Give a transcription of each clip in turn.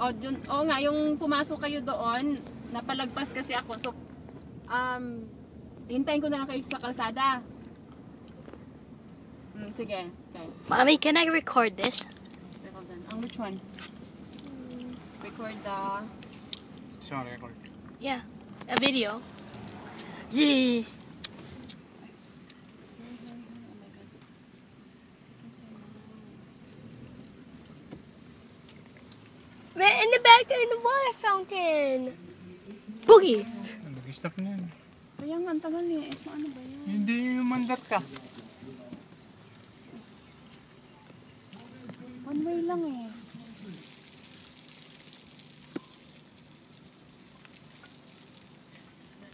Oo nga, yung pumasok kayo doon, napalagpas kasi ako. So, hintayin ko na lang kayo sa kalsada. Sige. Okay. Mommy, can I record this? Hold on. Which one? Record the... Sorry, record. Yeah, a video. Yeah. We're in the back in the water fountain. Boogie. Nag-stop na yan. Kaya nga, ang tagal eh. Ano ba yan? Hindi mandat ka. One way lang eh.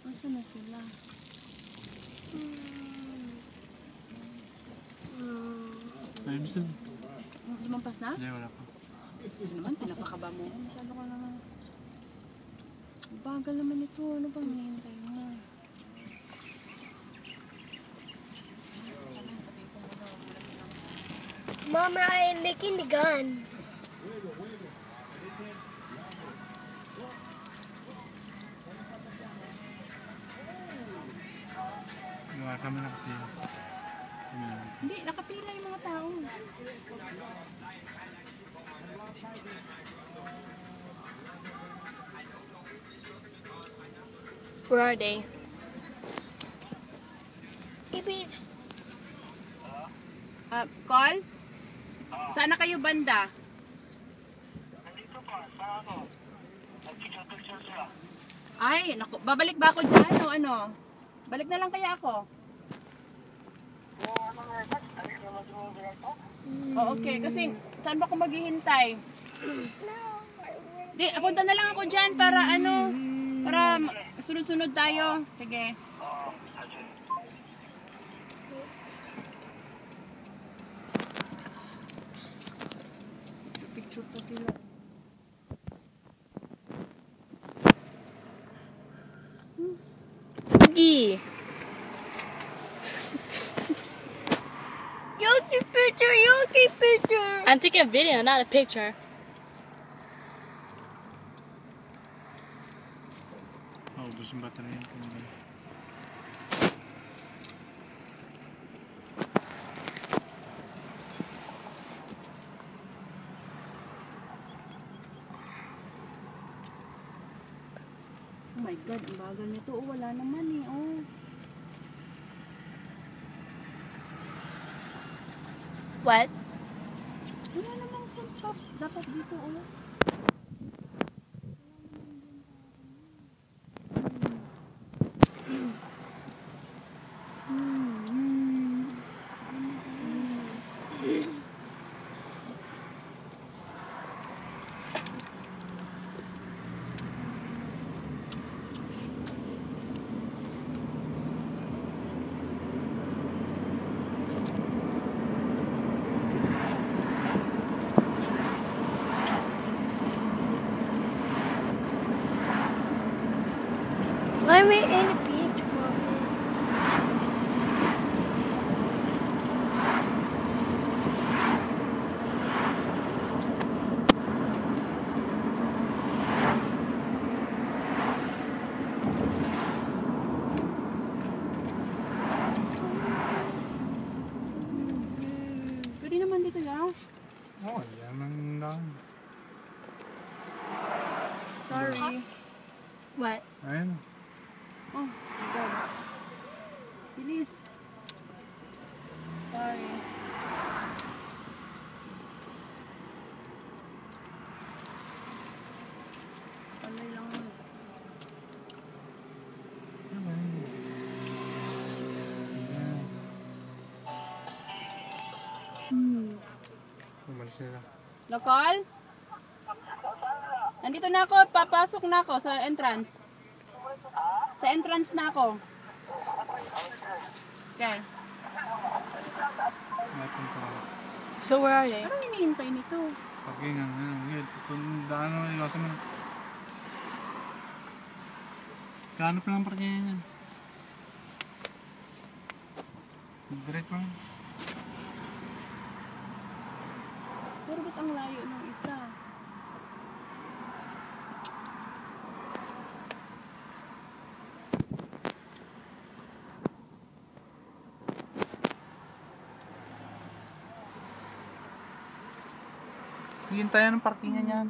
Nasaan na sila? Ay, bisa. Lumampas na? Hindi, wala pa. Ano naman, pinapakaba mo. Masyado ka naman. Bagal naman ito. Ano bang hinihintay mo? Mama, I'm licking the gun. Iwasan mo na kasi. Hindi, nakapila yung mga tao. Where are they? Ibis. Call? Saan na kayo banda? Ay, naku, babalik ba ako dyan o ano? Balik na lang kaya ako? Oh, okay. Kasi, saan ba ako maghihintay? Di, punta na lang ako dyan para ano, para sunod-sunod tayo. Sige. Picture pa sila. Boogie. Yoki picture, Yoki picture. I'm taking a video, not a picture. Oh, ubos yung battery yan. Oh my God, ang bagal nito. Oh, wala naman eh. Oh. What? Wala namang suntok. Dapat dito, oh. Why are we in the beach, Mommy? Pwede naman dito, ya. Oh, yan man lang. Sorry. What? Ayun. Oh, my God. Bilis. Sorry. Palay lang yun. Umalis nila. Lokal? Nandito na ako. Papasok na ako sa entrance. Sa entrance na ako. Okay. Natin pa. So where are they? Anong hinihintay nito? Pagkingan, ano, kung daan mo, iwasan mo. Kano pa lang parkingan yan? Direct mo. Pero ba't ang layo ng isa? Hintayan ng parkingan yan.